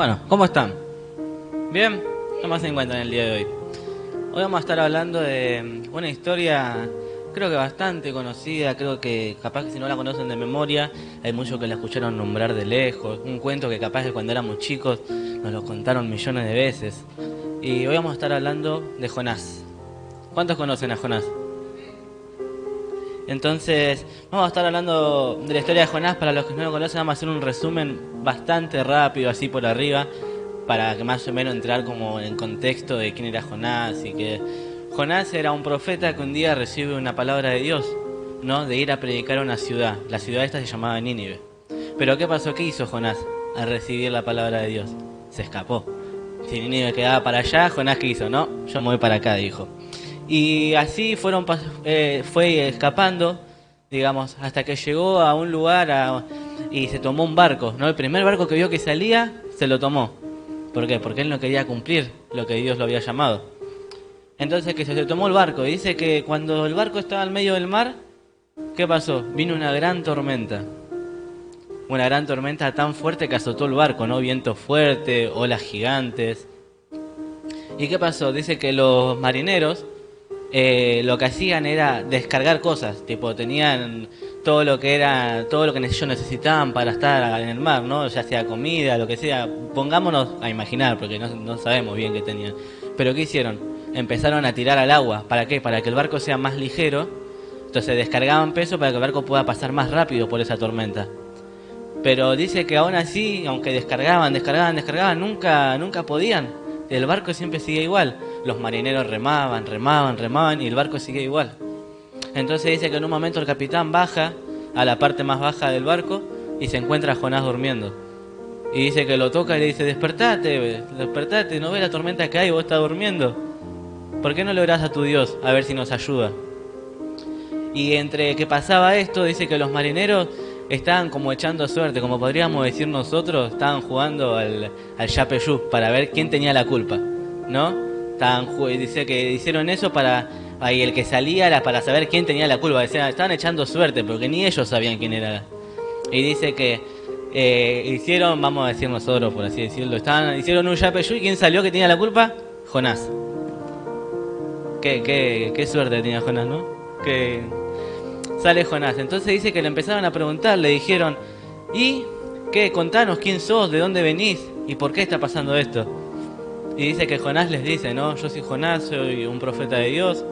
Bueno, ¿cómo están? ¿Bien? ¿Cómo se encuentran el día de hoy? Hoy vamos a estar hablando de una historia, creo que bastante conocida, creo que capaz que si no la conocen de memoria, hay muchos que la escucharon nombrar de lejos, un cuento que capaz que cuando éramos chicos nos lo contaron millones de veces. Y hoy vamos a estar hablando de Jonás. ¿Cuántos conocen a Jonás? Entonces, vamos a estar hablando de la historia de Jonás. Para los que no lo conocen, vamos a hacer un resumen bastante rápido, así por arriba, para que más o menos entrar como en contexto de quién era Jonás y que Jonás era un profeta que un día recibe una palabra de Dios, ¿no? De ir a predicar a una ciudad. La ciudad esta se llamaba Nínive. Pero ¿qué pasó? ¿Qué hizo Jonás al recibir la palabra de Dios? Se escapó. Si Nínive quedaba para allá, Jonás ¿qué hizo? No, yo me voy para acá, dijo. Y así fue escapando, digamos, hasta que llegó a un lugar y se tomó un barco, ¿no? El primer barco que vio que salía, se lo tomó. ¿Por qué? Porque él no quería cumplir lo que Dios lo había llamado. Entonces que se tomó el barco y dice que cuando el barco estaba en medio del mar, ¿qué pasó? Vino una gran tormenta. Una gran tormenta tan fuerte que azotó el barco, ¿no? Viento fuerte, olas gigantes. ¿Y qué pasó? Dice que los marineros lo que hacían era descargar cosas, tipo tenían todo lo que ellos necesitaban para estar en el mar, ¿no? Ya sea comida, lo que sea. Pongámonos a imaginar, porque no sabemos bien qué tenían. Pero ¿qué hicieron? Empezaron a tirar al agua. ¿Para qué? Para que el barco sea más ligero. Entonces descargaban peso para que el barco pueda pasar más rápido por esa tormenta. Pero dice que aún así, aunque descargaban, nunca podían. El barco siempre sigue igual. Los marineros remaban y el barco sigue igual. Entonces dice que en un momento el capitán baja a la parte más baja del barco y se encuentra a Jonás durmiendo. Y dice que lo toca y le dice, despertate, ¿no ves la tormenta que hay? Vos estás durmiendo. ¿Por qué no le orás a tu Dios a ver si nos ayuda? Y entre que pasaba esto, dice que los marineros estaban como echando suerte, como podríamos decir nosotros, estaban jugando al Yapeyú para ver quién tenía la culpa, ¿no? Dice que hicieron eso para ahí el que salía era para saber quién tenía la culpa. Decían, estaban echando suerte porque ni ellos sabían quién era. Y dice que hicieron, vamos a decir nosotros por así decirlo, hicieron un Yapeyú y quién salió que tenía la culpa, Jonás. Qué suerte tenía Jonás, ¿no? Que sale Jonás. Entonces dice que le empezaron a preguntar, le dijeron, ¿y qué? Contanos quién sos, de dónde venís y por qué está pasando esto. Y dice que Jonás les dice, ¿no? Yo soy Jonás, soy un profeta de Dios,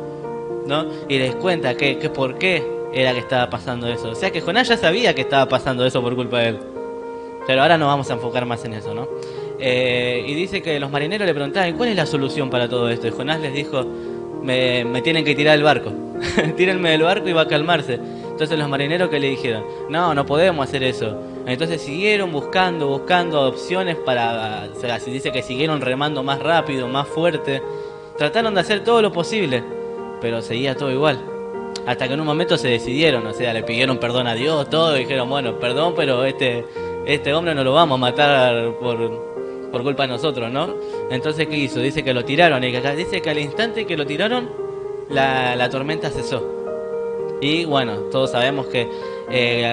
¿no? Y les cuenta que por qué era que estaba pasando eso. O sea que Jonás ya sabía que estaba pasando eso por culpa de él. Pero ahora nos vamos a enfocar más en eso, ¿no? Y dice que los marineros le preguntaban, ¿cuál es la solución para todo esto? Y Jonás les dijo, me tienen que tirar del barco. Tírenme del barco y va a calmarse. Entonces los marineros que le dijeron, no podemos hacer eso. Entonces siguieron buscando opciones para, o sea, se dice que siguieron remando más rápido, más fuerte. Trataron de hacer todo lo posible, pero seguía todo igual. Hasta que en un momento se decidieron, o sea, le pidieron perdón a Dios, todo, y dijeron, bueno, perdón, pero este hombre no lo vamos a matar por culpa de nosotros, ¿no? Entonces, ¿qué hizo? Dice que lo tiraron, y dice que al instante que lo tiraron, la tormenta cesó. Y bueno, todos sabemos que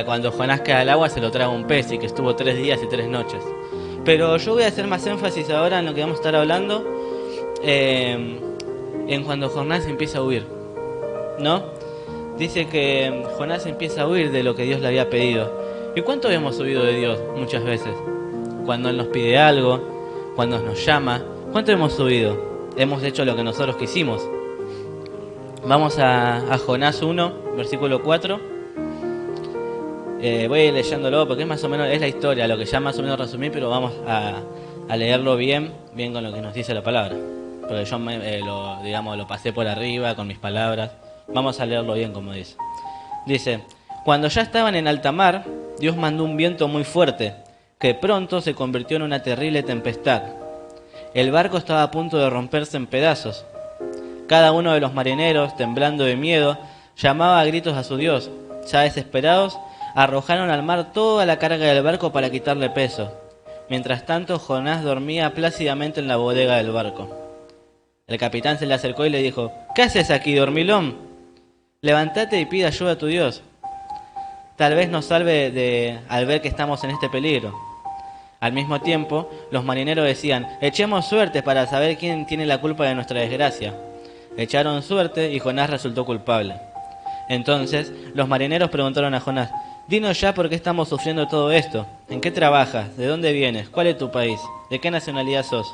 cuando Jonás cae al agua se lo traga un pez y que estuvo 3 días y 3 noches. Pero yo voy a hacer más énfasis ahora en lo que vamos a estar hablando, en cuando Jonás empieza a huir, ¿no? Dice que Jonás empieza a huir de lo que Dios le había pedido. ¿Y cuánto hemos huido de Dios muchas veces? Cuando Él nos pide algo, cuando nos llama, ¿cuánto hemos huido? Hemos hecho lo que nosotros quisimos. Vamos a Jonás 1, versículo 4. Voy a ir leyéndolo porque es más o menos, es la historia, lo que ya más o menos resumí, pero vamos a leerlo bien con lo que nos dice la palabra. Porque yo lo pasé por arriba con mis palabras. Vamos a leerlo bien como dice. Dice, cuando ya estaban en alta mar, Dios mandó un viento muy fuerte, que pronto se convirtió en una terrible tempestad. El barco estaba a punto de romperse en pedazos. Cada uno de los marineros, temblando de miedo, llamaba a gritos a su Dios. Ya desesperados, arrojaron al mar toda la carga del barco para quitarle peso. Mientras tanto, Jonás dormía plácidamente en la bodega del barco. El capitán se le acercó y le dijo, ¿qué haces aquí, dormilón? Levántate y pide ayuda a tu Dios. Tal vez nos salve al ver que estamos en este peligro. Al mismo tiempo, los marineros decían, echemos suerte para saber quién tiene la culpa de nuestra desgracia. Echaron suerte y Jonás resultó culpable. Entonces, los marineros preguntaron a Jonás, dinos ya por qué estamos sufriendo todo esto. ¿En qué trabajas? ¿De dónde vienes? ¿Cuál es tu país? ¿De qué nacionalidad sos?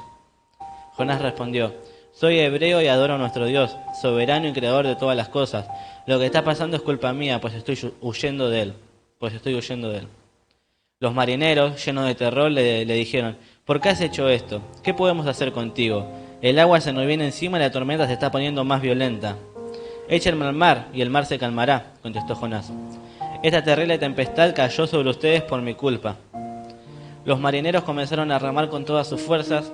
Jonás respondió, soy hebreo y adoro a nuestro Dios, soberano y creador de todas las cosas. Lo que está pasando es culpa mía, pues estoy huyendo de él. Los marineros, llenos de terror, le dijeron, ¿por qué has hecho esto? ¿Qué podemos hacer contigo? El agua se nos viene encima y la tormenta se está poniendo más violenta. Échenme al mar y el mar se calmará, contestó Jonás. Esta terrible tempestad cayó sobre ustedes por mi culpa. Los marineros comenzaron a remar con todas sus fuerzas,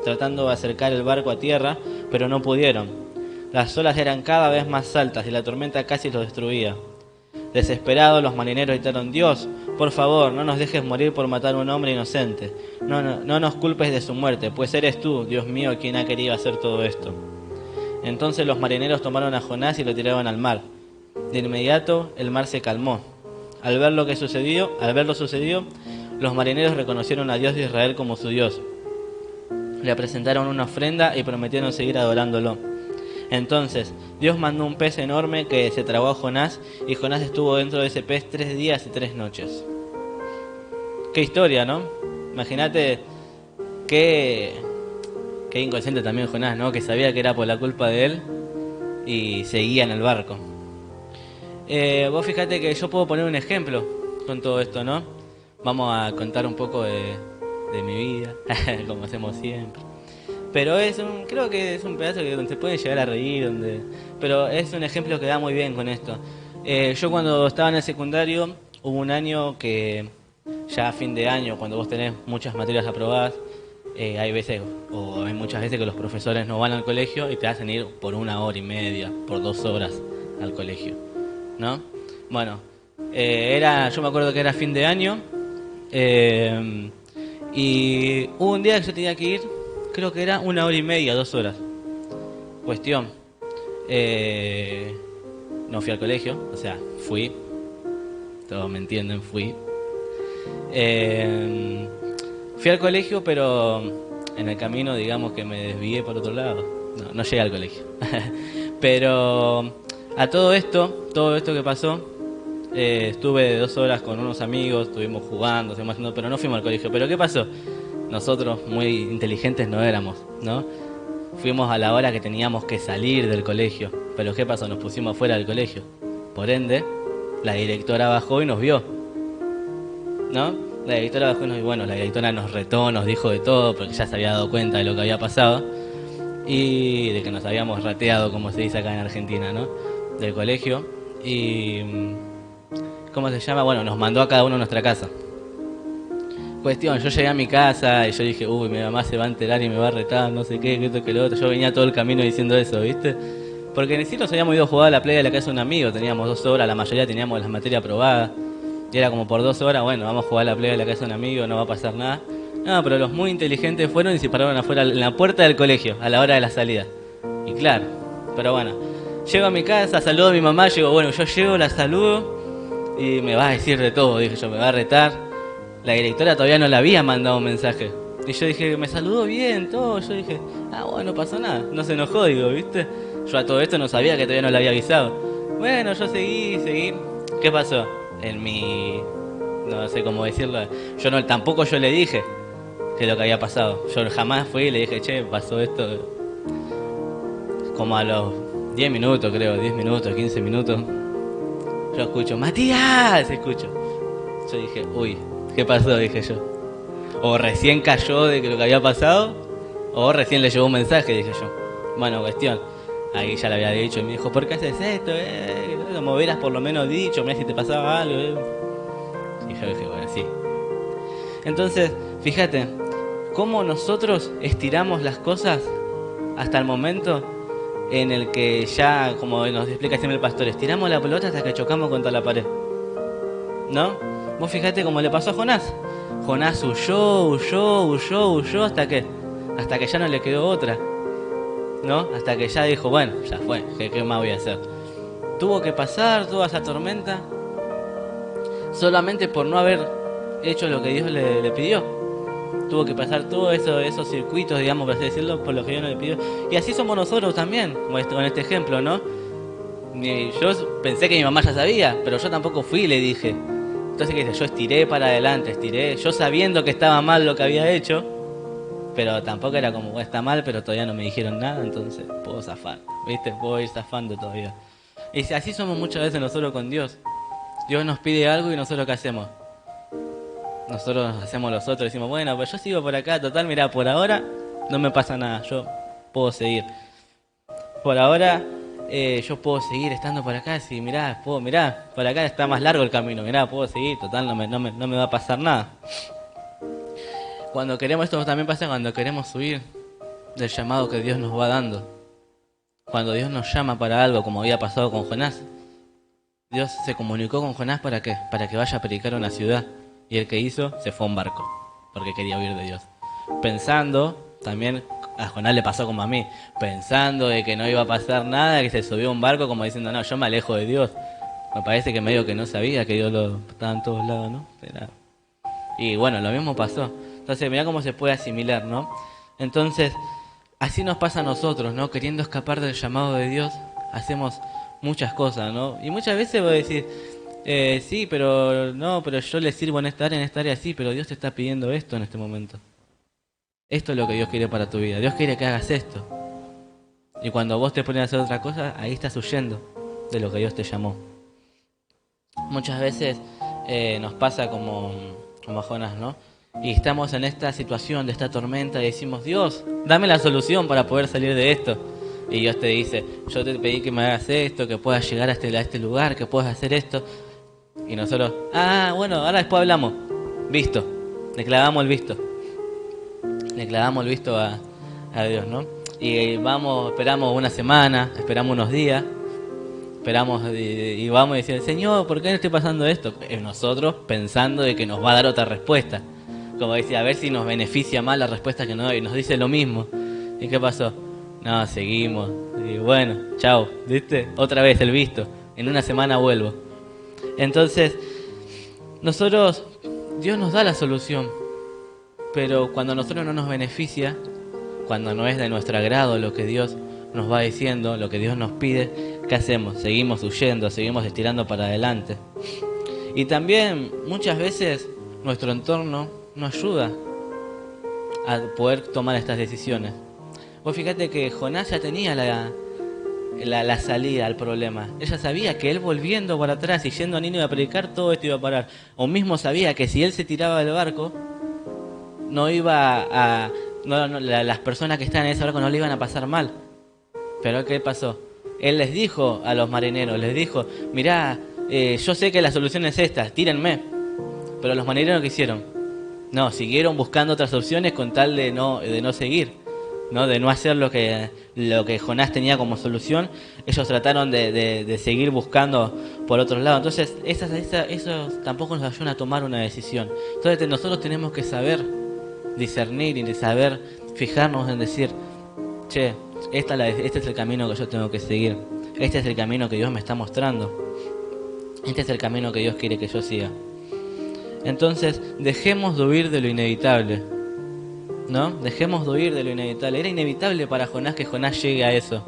tratando de acercar el barco a tierra, pero no pudieron. Las olas eran cada vez más altas y la tormenta casi los destruía. Desesperados, los marineros gritaron, Dios, por favor, no nos dejes morir por matar a un hombre inocente. No nos culpes de su muerte, pues eres tú, Dios mío, quien ha querido hacer todo esto. Entonces los marineros tomaron a Jonás y lo tiraron al mar. De inmediato, el mar se calmó. Al ver lo sucedido, los marineros reconocieron a Dios de Israel como su Dios. Le presentaron una ofrenda y prometieron seguir adorándolo. Entonces, Dios mandó un pez enorme que se tragó a Jonás, y Jonás estuvo dentro de ese pez 3 días y 3 noches. Qué historia, ¿no? Imagínate qué inconsciente también Jonás, ¿no? Que sabía que era por la culpa de él y seguía en el barco. Vos fíjate que yo puedo poner un ejemplo con todo esto, ¿no? Vamos a contar un poco de mi vida, como hacemos siempre. Pero creo que es un pedazo donde se puede llegar a reír, pero es un ejemplo que da muy bien con esto. Yo cuando estaba en el secundario, hubo un año que ya a fin de año, cuando vos tenés muchas materias aprobadas, hay muchas veces que los profesores no van al colegio y te hacen ir por 1 hora y media, por 2 horas al colegio, ¿no? Bueno, yo me acuerdo que era fin de año, y hubo un día que yo tenía que ir, creo que era 1 hora y media, 2 horas. Cuestión, no fui al colegio, o sea, fui, todos me entienden, fui. Fui al colegio, pero en el camino, digamos que me desvié por otro lado. No llegué al colegio. Pero a todo esto que pasó, estuve 2 horas con unos amigos, estuvimos jugando, pero no fuimos al colegio. ¿Pero qué pasó? Nosotros muy inteligentes no éramos, ¿no? Fuimos a la hora que teníamos que salir del colegio. Pero ¿qué pasó? Nos pusimos fuera del colegio. Por ende, la directora bajó y nos vio, ¿no? La directora bajó y la directora nos retó, nos dijo de todo, porque ya se había dado cuenta de lo que había pasado y de que nos habíamos rateado, como se dice acá en Argentina, ¿no? Del colegio. Y ¿cómo se llama? Bueno, nos mandó a cada uno a nuestra casa. Cuestión, yo llegué a mi casa y yo dije, uy, mi mamá se va a enterar y me va a retar, no sé qué, que esto, que lo otro. Yo venía todo el camino diciendo eso, ¿viste? Porque en sí nos habíamos ido a jugar a la playa de la casa de un amigo, teníamos 2 horas, la mayoría teníamos las materias aprobadas. Y era como por 2 horas, bueno, vamos a jugar a la playa de la casa de un amigo, no va a pasar nada. No, pero los muy inteligentes fueron y se pararon afuera en la puerta del colegio, a la hora de la salida. Y claro, pero bueno, llego a mi casa, saludo a mi mamá, yo llego, la saludo y me va a decir de todo, dije yo, me va a retar. La directora todavía no le había mandado un mensaje. Y yo dije, me saludó bien, todo. Yo dije, bueno, no pasó nada. No se enojó, digo, ¿viste? Yo a todo esto no sabía que todavía no le había avisado. Bueno, yo seguí. ¿Qué pasó? No sé cómo decirlo. Tampoco yo le dije que lo que había pasado. Yo jamás fui y le dije, che, pasó esto. Como a los 10 minutos, creo, 10 minutos, 15 minutos. Yo escucho, Matías, escucho. Yo dije, uy, ¿qué pasó? Dije yo. O recién cayó de que lo que había pasado, o recién le llegó un mensaje, dije yo. Bueno, cuestión. Ahí ya le había dicho y me dijo, ¿por qué haces esto? Como hubieras por lo menos dicho, mirá si te pasaba algo. Y yo dije, bueno, sí. Entonces, fíjate, cómo nosotros estiramos las cosas hasta el momento en el que ya, como nos explica siempre el pastor, estiramos la pelota hasta que chocamos contra la pared, ¿no? Vos fíjate cómo le pasó a Jonás. Jonás huyó hasta que ya no le quedó otra, ¿no? Hasta que ya dijo, bueno, ya fue, ¿qué más voy a hacer? Tuvo que pasar toda esa tormenta solamente por no haber hecho lo que Dios le pidió. Tuvo que pasar todos esos circuitos, digamos, por así decirlo, por lo que Dios nos pidió. Y así somos nosotros también, con este ejemplo, ¿no? Yo pensé que mi mamá ya sabía, pero yo tampoco fui y le dije. Entonces, ¿qué hice? Yo estiré para adelante, estiré, yo sabiendo que estaba mal lo que había hecho, pero tampoco era como, "Bueno, está mal", pero todavía no me dijeron nada, entonces puedo zafar, ¿viste? Puedo ir zafando todavía. Y así somos muchas veces nosotros con Dios. Dios nos pide algo y nosotros ¿qué hacemos? Nosotros hacemos los otros, decimos, bueno, pues yo sigo por acá, total, mirá, por ahora no me pasa nada, yo puedo seguir. Por ahora yo puedo seguir estando por acá, si mirá, por acá está más largo el camino, mirá, puedo seguir, total, no me va a pasar nada. Cuando queremos, esto también pasa cuando queremos huir del llamado que Dios nos va dando. Cuando Dios nos llama para algo, como había pasado con Jonás. Dios se comunicó con Jonás ¿para qué? Para que vaya a predicar a una ciudad. Y el que hizo, se fue a un barco, porque quería huir de Dios. Pensando, también a Jonás le pasó como a mí, pensando de que no iba a pasar nada, que se subió a un barco como diciendo, no, yo me alejo de Dios. Me parece que medio que no sabía que Dios estaba en todos lados, ¿no? Y bueno, lo mismo pasó. Entonces, mirá cómo se puede asimilar, ¿no? Entonces, así nos pasa a nosotros, ¿no? Queriendo escapar del llamado de Dios, hacemos muchas cosas, ¿no? Y muchas veces voy a decir, sí, pero no, pero yo le sirvo en esta área sí, pero Dios te está pidiendo esto en este momento. Esto es lo que Dios quiere para tu vida. Dios quiere que hagas esto. Y cuando vos te pones a hacer otra cosa, ahí estás huyendo de lo que Dios te llamó. Muchas veces nos pasa como a Jonás, ¿no? Y estamos en esta situación de esta tormenta y decimos, Dios, dame la solución para poder salir de esto. Y Dios te dice, yo te pedí que me hagas esto, que puedas llegar a este lugar, que puedas hacer esto. Y nosotros, bueno, ahora después hablamos. Visto. Le clavamos el visto. Le clavamos el visto a Dios, ¿no? Y vamos, esperamos una semana, esperamos unos días, esperamos y vamos y decimos, Señor, ¿por qué no estoy pasando esto? Nosotros pensando de que nos va a dar otra respuesta. Como decía, a ver si nos beneficia más la respuesta que nos da, y nos dice lo mismo. ¿Y qué pasó? No, seguimos. Y bueno, chao, ¿viste? Otra vez el visto. En una semana vuelvo. Entonces, nosotros, Dios nos da la solución. Pero cuando a nosotros no nos beneficia, cuando no es de nuestro agrado lo que Dios nos va diciendo, lo que Dios nos pide, ¿qué hacemos? Seguimos huyendo, seguimos estirando para adelante. Y también muchas veces nuestro entorno no ayuda a poder tomar estas decisiones. Vos fíjate que Jonás ya tenía la salida al problema. Ella sabía que él volviendo para atrás y yendo a Nínive a predicar, todo esto iba a parar. O mismo sabía que si él se tiraba del barco, no iba a... las personas que estaban en ese barco no le iban a pasar mal. Pero ¿qué pasó? Él les dijo a los marineros, les dijo, mirá, yo sé que la solución es esta, tírenme. Pero los marineros, ¿qué hicieron? No, siguieron buscando otras opciones con tal de no seguir, ¿no? De no hacer lo que Jonás tenía como solución. Ellos trataron de seguir buscando por otros lados. Entonces, eso tampoco nos ayuda a tomar una decisión. Entonces, nosotros tenemos que saber discernir y de saber fijarnos en decir, che, este es el camino que yo tengo que seguir. Este es el camino que Dios me está mostrando. Este es el camino que Dios quiere que yo siga. Entonces, dejemos de huir de lo inevitable, ¿no? Dejemos de huir de lo inevitable. Era inevitable para Jonás que Jonás llegue a eso.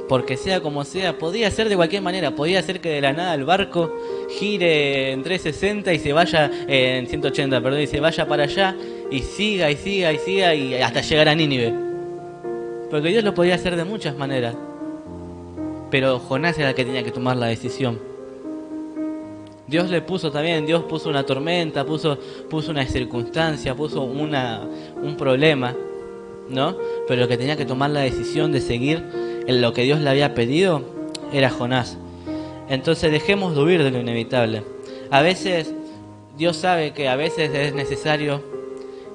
Porque sea como sea, podía ser de cualquier manera. Podía ser que de la nada el barco gire en 360 y se vaya, en 180, perdón, y se vaya para allá y siga y hasta llegar a Nínive. Porque Dios lo podía hacer de muchas maneras. Pero Jonás era el que tenía que tomar la decisión. Dios le puso también, Dios puso una tormenta, puso una circunstancia, puso un problema, ¿no? Pero el que tenía que tomar la decisión de seguir en lo que Dios le había pedido era Jonás. Entonces dejemos de huir de lo inevitable. A veces, Dios sabe que a veces es necesario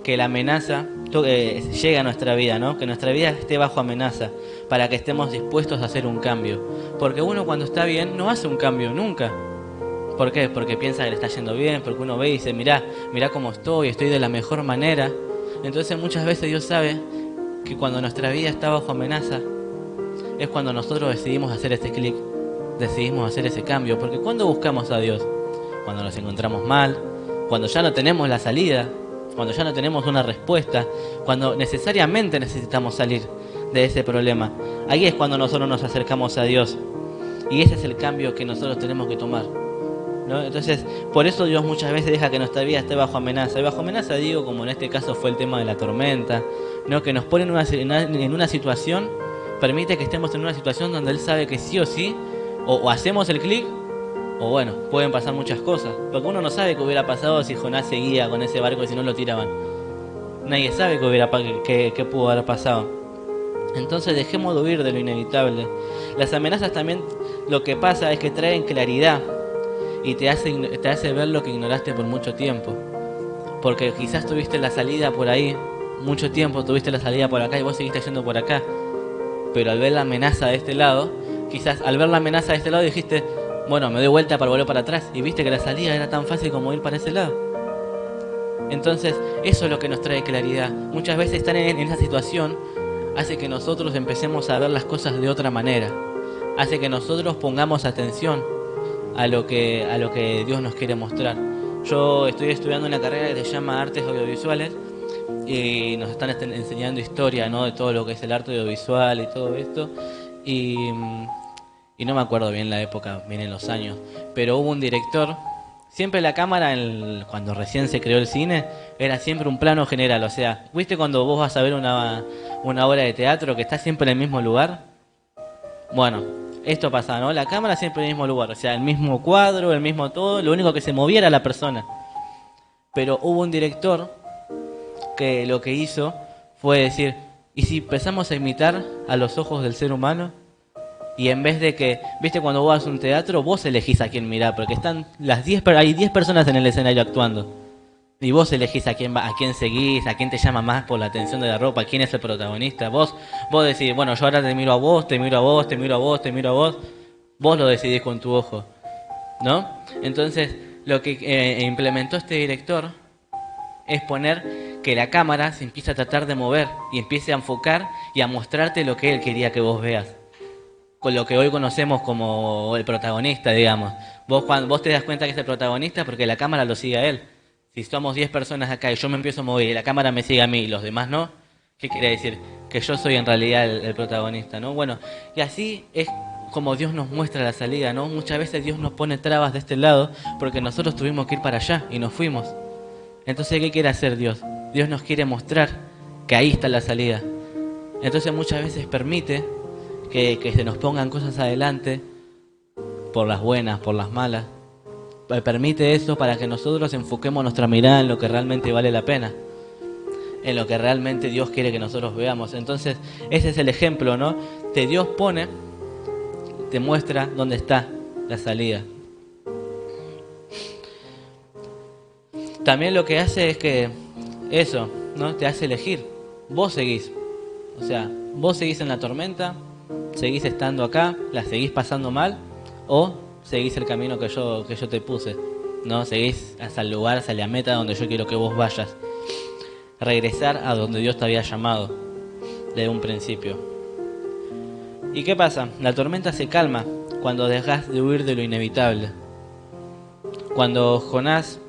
que la amenaza llegue a nuestra vida, ¿no? Que nuestra vida esté bajo amenaza, para que estemos dispuestos a hacer un cambio. Porque uno cuando está bien no hace un cambio nunca. ¿Por qué? Porque piensa que le está yendo bien, porque uno ve y dice, mirá cómo estoy de la mejor manera. Entonces muchas veces Dios sabe que cuando nuestra vida está bajo amenaza, es cuando nosotros decidimos hacer ese clic, decidimos hacer ese cambio. Porque ¿cuándo buscamos a Dios? Cuando nos encontramos mal, cuando ya no tenemos la salida, cuando ya no tenemos una respuesta, cuando necesariamente necesitamos salir de ese problema. Ahí es cuando nosotros nos acercamos a Dios. Y ese es el cambio que nosotros tenemos que tomar, ¿no? Entonces, por eso Dios muchas veces deja que nuestra vida esté bajo amenaza. Y bajo amenaza digo, como en este caso fue el tema de la tormenta, ¿no? Que nos pone en una situación, permite que estemos en una situación donde Él sabe que sí o sí, o hacemos el clic, o bueno, pueden pasar muchas cosas. Porque uno no sabe qué hubiera pasado si Jonás seguía con ese barco y si no lo tiraban. Nadie sabe qué pudo haber pasado. Entonces dejemos de huir de lo inevitable. Las amenazas también lo que pasa es que traen claridad y te hace ver lo que ignoraste por mucho tiempo. Porque quizás tuviste la salida por ahí, mucho tiempo tuviste la salida por acá y vos seguiste yendo por acá. Pero al ver la amenaza de este lado, quizás al ver la amenaza de este lado dijiste, bueno, me doy vuelta para volver para atrás. Y viste que la salida era tan fácil como ir para ese lado. Entonces, eso es lo que nos trae claridad. Muchas veces estar en esa situación hace que nosotros empecemos a ver las cosas de otra manera. Hace que nosotros pongamos atención a lo que Dios nos quiere mostrar. Yo estoy estudiando una carrera que se llama Artes Audiovisuales y nos están enseñando historia, ¿no? De todo lo que es el arte audiovisual y todo esto. Y no me acuerdo bien la época, bien en los años, pero hubo un director. Siempre la cámara, cuando recién se creó el cine, era siempre un plano general. O sea, ¿viste cuando vos vas a ver una obra de teatro que está siempre en el mismo lugar? Bueno, esto pasa, ¿no? La cámara siempre en el mismo lugar. O sea, el mismo cuadro, el mismo todo. Lo único que se movía era la persona. Pero hubo un director que lo que hizo fue decir, ¿y si empezamos a imitar a los ojos del ser humano? Y en vez de que, viste, cuando vos vas a un teatro, vos elegís a quién mirar, porque están hay 10 personas en el escenario actuando. Y vos elegís a quién seguís, a quién te llama más por la atención de la ropa, quién es el protagonista. Vos decís, bueno, yo ahora te miro a vos, te miro a vos, te miro a vos, te miro a vos. Vos lo decidís con tu ojo, ¿no? Entonces, lo que implementó este director es poner que la cámara se empiece a tratar de mover y empiece a enfocar y a mostrarte lo que él quería que vos veas. Con lo que hoy conocemos como el protagonista, digamos. Vos te das cuenta que es el protagonista porque la cámara lo sigue a él. Si somos 10 personas acá y yo me empiezo a mover y la cámara me sigue a mí y los demás no, ¿qué quiere decir? Que yo soy en realidad el protagonista, ¿no? Bueno, y así es como Dios nos muestra la salida, ¿no? Muchas veces Dios nos pone trabas de este lado porque nosotros tuvimos que ir para allá y nos fuimos. Entonces, ¿qué quiere hacer Dios? Dios nos quiere mostrar que ahí está la salida. Entonces muchas veces permite que se nos pongan cosas adelante, por las buenas, por las malas. Permite eso para que nosotros enfoquemos nuestra mirada en lo que realmente vale la pena, en lo que realmente Dios quiere que nosotros veamos. Entonces, ese es el ejemplo, ¿no? Que Dios te muestra dónde está la salida. También lo que hace es que eso, ¿no? Te hace elegir. Vos seguís. O sea, vos seguís en la tormenta, seguís estando acá, la seguís pasando mal, o seguís el camino que yo te puse, ¿no? Seguís hasta el lugar, hasta la meta donde yo quiero que vos vayas. Regresar a donde Dios te había llamado desde un principio. ¿Y qué pasa? La tormenta se calma cuando dejas de huir de lo inevitable. Cuando Jonás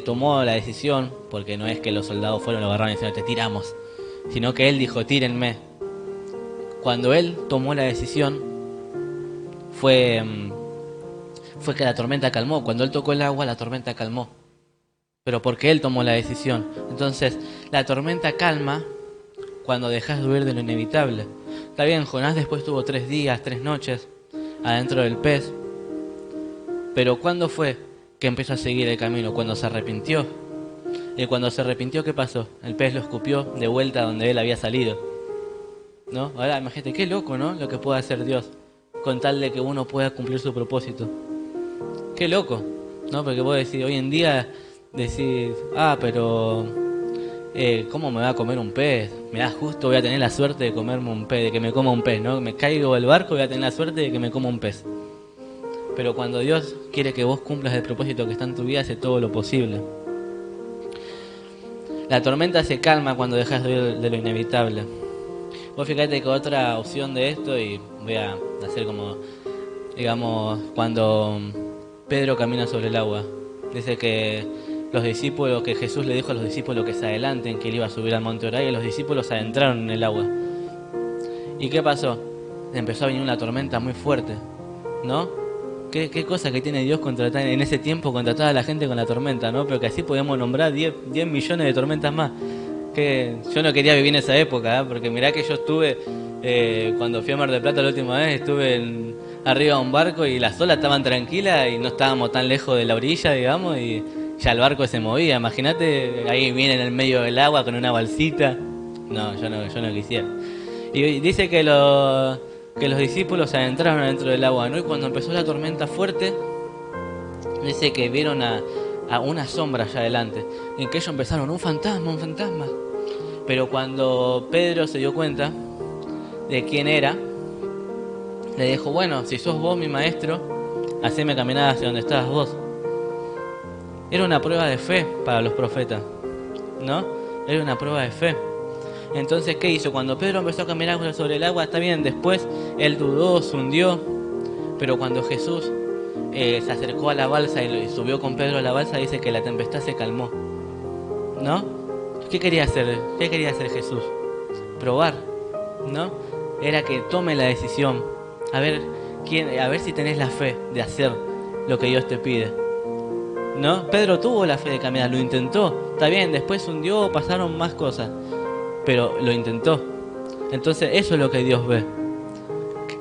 tomó la decisión, porque no es que los soldados fueron, lo agarraron y dijeron, te tiramos, sino que él dijo, tírenme. Cuando él tomó la decisión, fue que la tormenta calmó. Cuando él tocó el agua, la tormenta calmó. Pero porque él tomó la decisión. Entonces, la tormenta calma cuando dejas de huir de lo inevitable. Está bien, Jonás después tuvo 3 días, 3 noches adentro del pez. Pero ¿cuándo fue que empezó a seguir el camino? Cuando se arrepintió. Y cuando se arrepintió, ¿qué pasó? El pez lo escupió de vuelta a donde él había salido, ¿no? Ahora imagínate, qué loco, ¿no? Lo que puede hacer Dios con tal de que uno pueda cumplir su propósito. Qué loco, ¿no? Porque vos decís, hoy en día decís, pero ¿cómo me va a comer un pez? Mirá, justo voy a tener la suerte de comerme un pez, de que me coma un pez, ¿no? Me caigo del barco y voy a tener la suerte de que me coma un pez. Pero cuando Dios quiere que vos cumplas el propósito que está en tu vida, hace todo lo posible. La tormenta se calma cuando dejas de huir de lo inevitable. Vos fíjate que otra opción de esto, y voy a hacer como, digamos, cuando Pedro camina sobre el agua. Dice que los discípulos, que Jesús le dijo a los discípulos que se adelanten, que él iba a subir al monte Orá, y los discípulos adentraron en el agua. ¿Y qué pasó? Empezó a venir una tormenta muy fuerte, ¿no? ¿Qué cosa que tiene Dios en ese tiempo contra toda la gente con la tormenta, ¿no? Pero que así podemos nombrar 10 millones de tormentas más. Que yo no quería vivir en esa época, ¿eh? Porque mirá que yo estuve, cuando fui a Mar del Plata la última vez, estuve arriba de un barco y las olas estaban tranquilas y no estábamos tan lejos de la orilla, digamos, y ya el barco se movía. Imagínate, ahí viene en el medio del agua con una balsita. No, yo no quisiera. Y dice que los discípulos se adentraron adentro del agua, ¿no? Y cuando empezó la tormenta fuerte, dice que vieron a una sombra allá adelante. En que ellos empezaron, un fantasma, un fantasma. Pero cuando Pedro se dio cuenta de quién era, le dijo, bueno, si sos vos mi maestro, haceme caminar hacia donde estabas vos. Era una prueba de fe para los profetas, ¿no? Era una prueba de fe. Entonces, ¿qué hizo? Cuando Pedro empezó a caminar sobre el agua, está bien, después él dudó, se hundió, pero cuando Jesús se acercó a la balsa y subió con Pedro a la balsa, dice que la tempestad se calmó, ¿no? ¿Qué quería hacer? ¿Qué quería hacer Jesús? Probar, ¿no? Era que tome la decisión, a ver si tenés la fe de hacer lo que Dios te pide, ¿no? Pedro tuvo la fe de caminar, lo intentó, está bien, después se hundió, pasaron más cosas, pero lo intentó. Entonces eso es lo que Dios ve.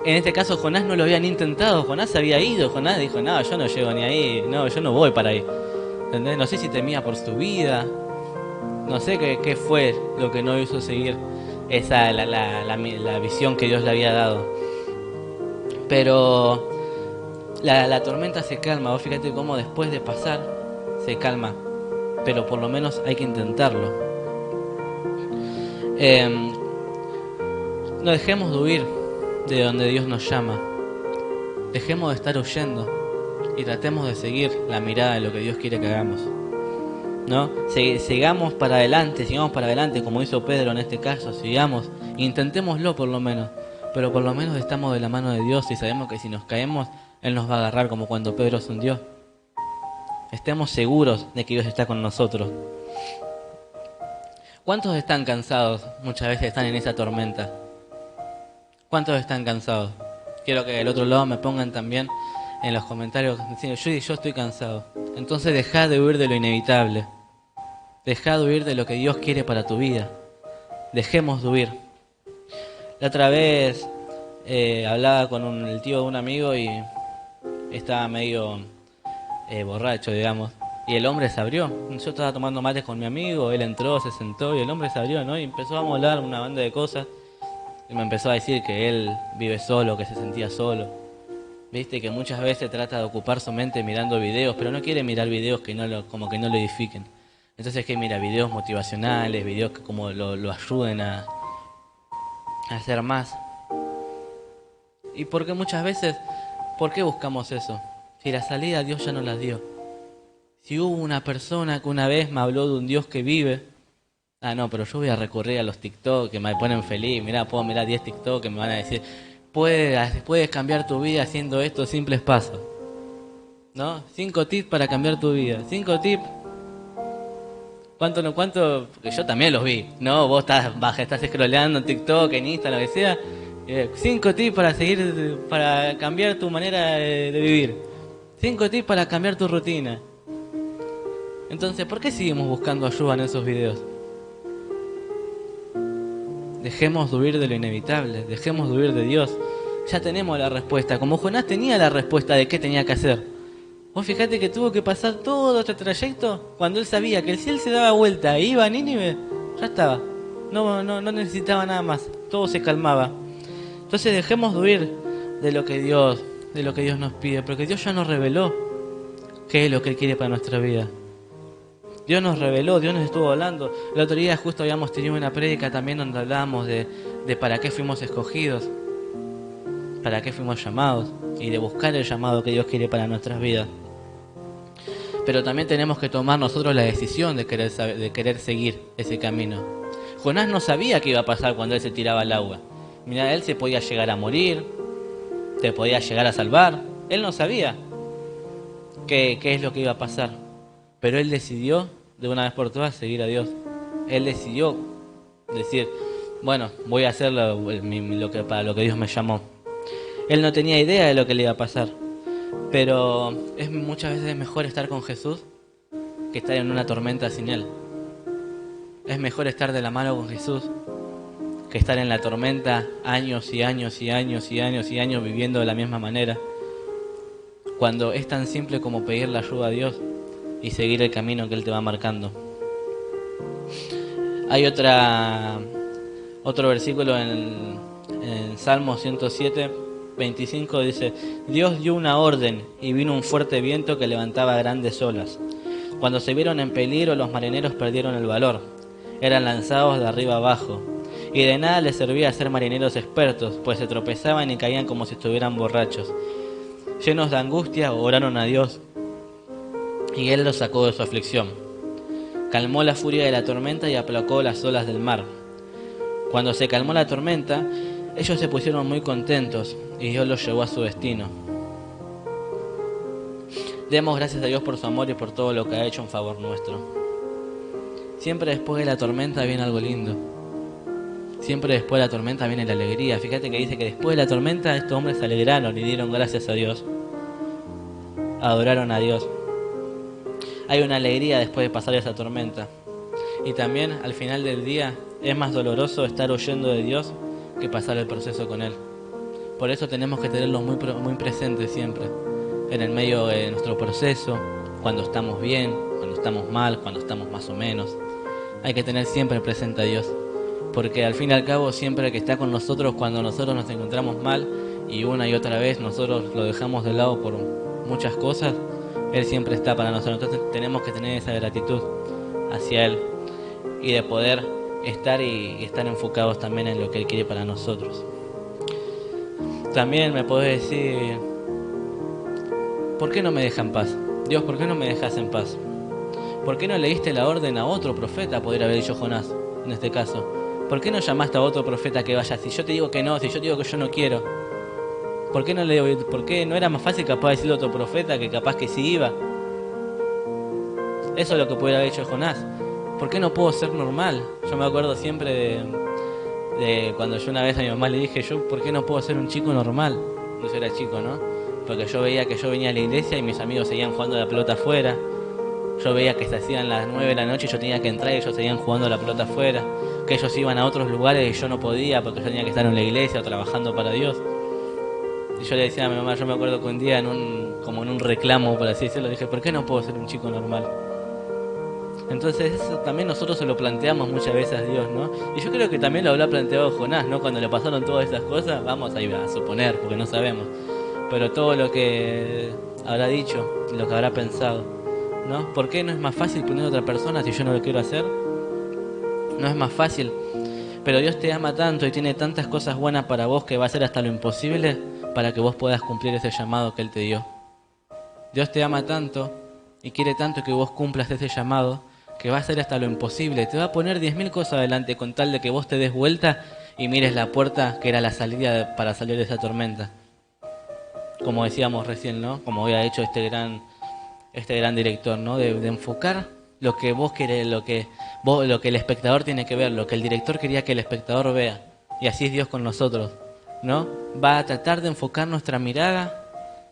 En este caso Jonás no lo habían intentado, Jonás había ido, Jonás dijo, no, yo no llego ni ahí, no, yo no voy para ahí. ¿Entendés? No sé si temía por su vida, no sé qué fue lo que no hizo seguir la visión que Dios le había dado. Pero la tormenta se calma, vos fíjate cómo después de pasar se calma, pero por lo menos hay que intentarlo. No dejemos de huir de donde Dios nos llama. Dejemos de estar huyendo y tratemos de seguir la mirada de lo que Dios quiere que hagamos, ¿no? Sigamos para adelante como hizo Pedro en este caso, sigamos, intentémoslo por lo menos, pero por lo menos estamos de la mano de Dios y sabemos que si nos caemos, Él nos va a agarrar como cuando Pedro se hundió. Estemos seguros de que Dios está con nosotros. ¿Cuántos están cansados? Muchas veces están en esa tormenta. ¿Cuántos están cansados? Quiero que del otro lado me pongan también en los comentarios, yo estoy cansado. Entonces dejá de huir de lo inevitable. Dejá de huir de lo que Dios quiere para tu vida. Dejemos de huir. La otra vez hablaba con el tío de un amigo y estaba medio borracho, digamos. Y el hombre se abrió. Yo estaba tomando mates con mi amigo, él entró, se sentó y el hombre se abrió, ¿no? Y empezó a hablar una banda de cosas. Y me empezó a decir que él vive solo, que se sentía solo. Viste, que muchas veces trata de ocupar su mente mirando videos, pero no quiere mirar videos que como que no lo edifiquen. Entonces que mira videos motivacionales, videos que como lo ayuden a hacer más. Y porque muchas veces, ¿por qué buscamos eso? Si la salida Dios ya nos la dio. Si hubo una persona que una vez me habló de un Dios que vive, no, pero yo voy a recurrir a los TikTok que me ponen feliz. Mirá, puedo mirar 10 TikTok que me van a decir, puedes cambiar tu vida haciendo estos simples pasos, ¿no? 5 tips para cambiar tu vida. 5 tips. ¿Cuánto? Porque yo también los vi, ¿no? Vos estás scrolleando en TikTok, en Instagram, lo que sea. 5 tips para cambiar tu manera de vivir. 5 tips para cambiar tu rutina. Entonces, ¿por qué seguimos buscando ayuda en esos videos? Dejemos de huir de lo inevitable, dejemos de huir de Dios. Ya tenemos la respuesta, como Jonás tenía la respuesta de qué tenía que hacer. Vos fíjate que tuvo que pasar todo este trayecto cuando él sabía que si él se daba vuelta e iba a Nínive, ya estaba. No necesitaba nada más, todo se calmaba. Entonces dejemos de huir de lo que Dios nos pide, porque Dios ya nos reveló qué es lo que Él quiere para nuestra vida. Dios nos reveló, Dios nos estuvo hablando. El otro día justo habíamos tenido una prédica también donde hablábamos de para qué fuimos escogidos, para qué fuimos llamados y de buscar el llamado que Dios quiere para nuestras vidas. Pero también tenemos que tomar nosotros la decisión de querer seguir ese camino. Jonás no sabía qué iba a pasar cuando él se tiraba al agua. Mira, él se podía llegar a morir, se podía llegar a salvar. Él no sabía qué es lo que iba a pasar. Pero él decidió, de una vez por todas, seguir a Dios. Él decidió decir, bueno, voy a hacer para lo que Dios me llamó. Él no tenía idea de lo que le iba a pasar. Pero muchas veces es mejor estar con Jesús que estar en una tormenta sin Él. Es mejor estar de la mano con Jesús que estar en la tormenta años y años y años y años y años viviendo de la misma manera. Cuando es tan simple como pedir la ayuda a Dios y seguir el camino que Él te va marcando. Hay otro versículo en Salmo 107, 25, dice: Dios dio una orden y vino un fuerte viento que levantaba grandes olas. Cuando se vieron en peligro, los marineros perdieron el valor. Eran lanzados de arriba abajo. Y de nada les servía ser marineros expertos, pues se tropezaban y caían como si estuvieran borrachos. Llenos de angustia, oraron a Dios, y Él los sacó de su aflicción. Calmó la furia de la tormenta y aplacó las olas del mar. Cuando se calmó la tormenta, ellos se pusieron muy contentos, y Dios los llevó a su destino. Demos gracias a Dios por su amor y por todo lo que ha hecho en favor nuestro. Siempre después de la tormenta viene algo lindo. Siempre después de la tormenta viene la alegría. Fíjate que dice que después de la tormenta estos hombres se alegraron y dieron gracias a Dios. Adoraron a Dios. Hay una alegría después de pasar esa tormenta. Y también al final del día es más doloroso estar huyendo de Dios que pasar el proceso con Él. Por eso tenemos que tenerlo muy presente siempre. En el medio de nuestro proceso, cuando estamos bien, cuando estamos mal, cuando estamos más o menos. Hay que tener siempre presente a Dios. Porque al fin y al cabo siempre que está con nosotros cuando nosotros nos encontramos mal y una y otra vez nosotros lo dejamos de lado por muchas cosas, Él siempre está para nosotros. Entonces tenemos que tener esa gratitud hacia Él y de poder estar y estar enfocados también en lo que Él quiere para nosotros. También me podés decir, ¿por qué no me deja en paz? Dios, ¿por qué no me dejas en paz? ¿Por qué no le diste la orden a otro profeta, podría haber dicho Jonás en este caso? ¿Por qué no llamaste a otro profeta que vaya? Si yo te digo que no, si yo te digo que yo no quiero. ¿Por qué no era más fácil capaz de decirle a otro profeta que capaz que sí iba? Eso es lo que pudiera haber hecho Jonás. ¿Por qué no puedo ser normal? Yo me acuerdo siempre de cuando yo una vez a mi mamá le dije, ¿por qué no puedo ser un chico normal? No, yo era chico, ¿no? Porque yo veía que yo venía a la iglesia y mis amigos seguían jugando a la pelota afuera. Yo veía que se hacían las 9 de la noche y yo tenía que entrar y ellos seguían jugando a la pelota afuera. Que ellos iban a otros lugares y yo no podía porque yo tenía que estar en la iglesia o trabajando para Dios. Y yo le decía a mi mamá, yo me acuerdo que un día como en un reclamo, por así decirlo, dije, ¿por qué no puedo ser un chico normal? Entonces eso también nosotros se lo planteamos muchas veces a Dios, ¿no? Y yo creo que también lo habrá planteado Jonás, ¿no? Cuando le pasaron todas esas cosas, vamos a suponer, porque no sabemos. Pero todo lo que habrá dicho, lo que habrá pensado, ¿no? ¿Por qué no es más fácil poner a otra persona si yo no lo quiero hacer? No es más fácil. Pero Dios te ama tanto y tiene tantas cosas buenas para vos que va a hacer hasta lo imposible para que vos puedas cumplir ese llamado que Él te dio. Dios te ama tanto y quiere tanto que vos cumplas ese llamado que va a hacer hasta lo imposible. Te va a poner 10.000 cosas adelante con tal de que vos te des vuelta y mires la puerta que era la salida para salir de esa tormenta. Como decíamos recién, ¿no? Como había hecho este gran director, ¿no? De enfocar lo que vos querés, lo que el espectador tiene que ver, lo que el director quería que el espectador vea. Y así es Dios con nosotros, ¿no? Va a tratar de enfocar nuestra mirada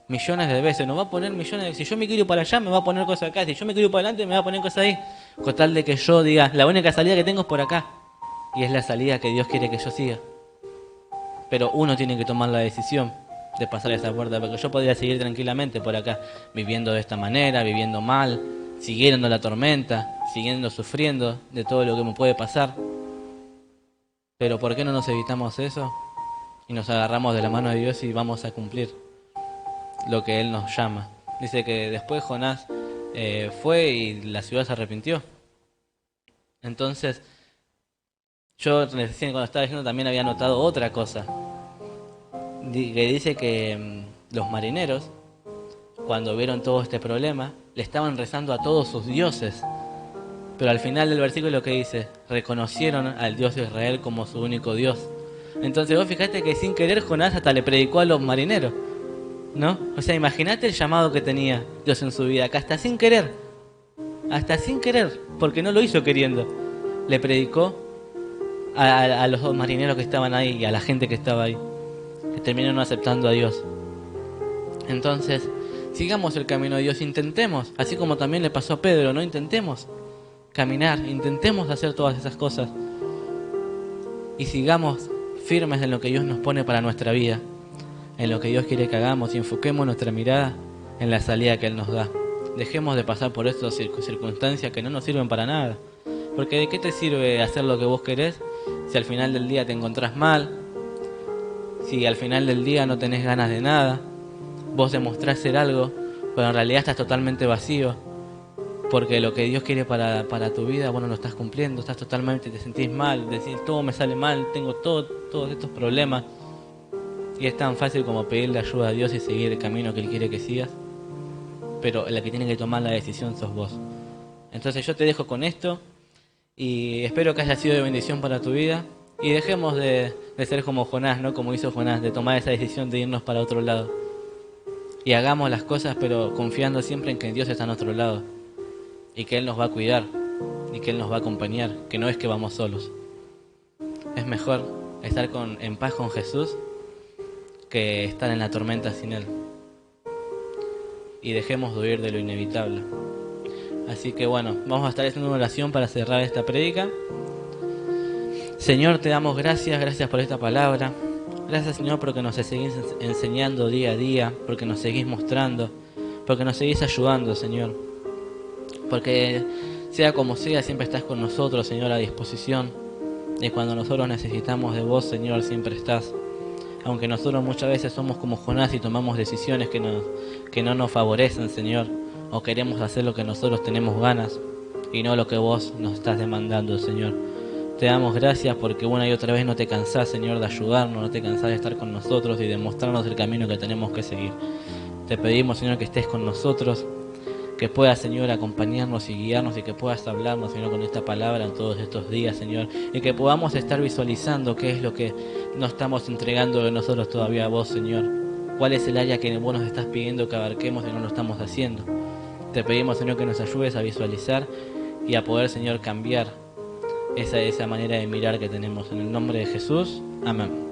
millones de veces, nos va a poner millones de veces. Si yo me quiero ir para allá, me va a poner cosas acá. Si yo me quiero ir para adelante, me va a poner cosas ahí. Con tal de que yo diga, la única salida que tengo es por acá. Y es la salida que Dios quiere que yo siga. Pero uno tiene que tomar la decisión de pasar esa puerta, porque yo podría seguir tranquilamente por acá, viviendo de esta manera, viviendo mal, siguiendo la tormenta, siguiendo sufriendo de todo lo que me puede pasar. Pero ¿por qué no nos evitamos eso? Y nos agarramos de la mano de Dios y vamos a cumplir lo que Él nos llama. Dice que después Jonás fue y la ciudad se arrepintió. Entonces, yo recién cuando estaba diciendo también había notado otra cosa. Que dice que los marineros, cuando vieron todo este problema, le estaban rezando a todos sus dioses. Pero al final del versículo lo que dice, reconocieron al Dios de Israel como su único Dios. Entonces vos fijate que sin querer Jonás hasta le predicó a los marineros, ¿no? O sea, imagínate el llamado que tenía Dios en su vida, acá hasta sin querer. hasta sin querer, porque no lo hizo queriendo. Le predicó a los dos marineros que estaban ahí y a la gente que estaba ahí, que terminaron aceptando a Dios. Entonces, sigamos el camino de Dios, intentemos, así como también le pasó a Pedro, ¿no? Intentemos caminar, intentemos hacer todas esas cosas y sigamos firmes en lo que Dios nos pone para nuestra vida, en lo que Dios quiere que hagamos, y enfoquemos nuestra mirada en la salida que Él nos da. Dejemos de pasar por estas circunstancias que no nos sirven para nada, porque ¿de qué te sirve hacer lo que vos querés si al final del día te encontrás mal? Si al final del día no tenés ganas de nada, vos demostrás ser algo, pero en realidad estás totalmente vacío, porque lo que Dios quiere para tu vida, bueno, lo estás cumpliendo, estás totalmente, te sentís mal, decís, todo me sale mal, tengo todos estos problemas, y es tan fácil como pedirle ayuda a Dios y seguir el camino que Él quiere que sigas, pero la que tiene que tomar la decisión sos vos. Entonces yo te dejo con esto, y espero que haya sido de bendición para tu vida, y dejemos de ser como Jonás, ¿no? Como hizo Jonás, de tomar esa decisión de irnos para otro lado. Y hagamos las cosas, pero confiando siempre en que Dios está a nuestro lado, y que Él nos va a cuidar, y que Él nos va a acompañar, que no es que vamos solos. Es mejor estar en paz con Jesús que estar en la tormenta sin Él. Y dejemos de huir de lo inevitable. Así que bueno, vamos a estar haciendo una oración para cerrar esta prédica. Señor, te damos gracias por esta palabra. Gracias, Señor, porque nos seguís enseñando día a día, porque nos seguís mostrando, porque nos seguís ayudando, Señor. Porque sea como sea, siempre estás con nosotros, Señor, a disposición. Y cuando nosotros necesitamos de vos, Señor, siempre estás. Aunque nosotros muchas veces somos como Jonás y tomamos decisiones que no nos favorecen, Señor, o queremos hacer lo que nosotros tenemos ganas y no lo que vos nos estás demandando, Señor. Te damos gracias porque una y otra vez no te cansás, Señor, de ayudarnos, no te cansás de estar con nosotros y de mostrarnos el camino que tenemos que seguir. Te pedimos, Señor, que estés con nosotros, que puedas, Señor, acompañarnos y guiarnos, y que puedas hablarnos, Señor, con esta palabra en todos estos días, Señor, y que podamos estar visualizando qué es lo que no estamos entregando de nosotros todavía a vos, Señor. Cuál es el área que vos nos estás pidiendo que abarquemos y no lo estamos haciendo. Te pedimos, Señor, que nos ayudes a visualizar y a poder, Señor, cambiar esa manera de mirar que tenemos. En el nombre de Jesús, amén.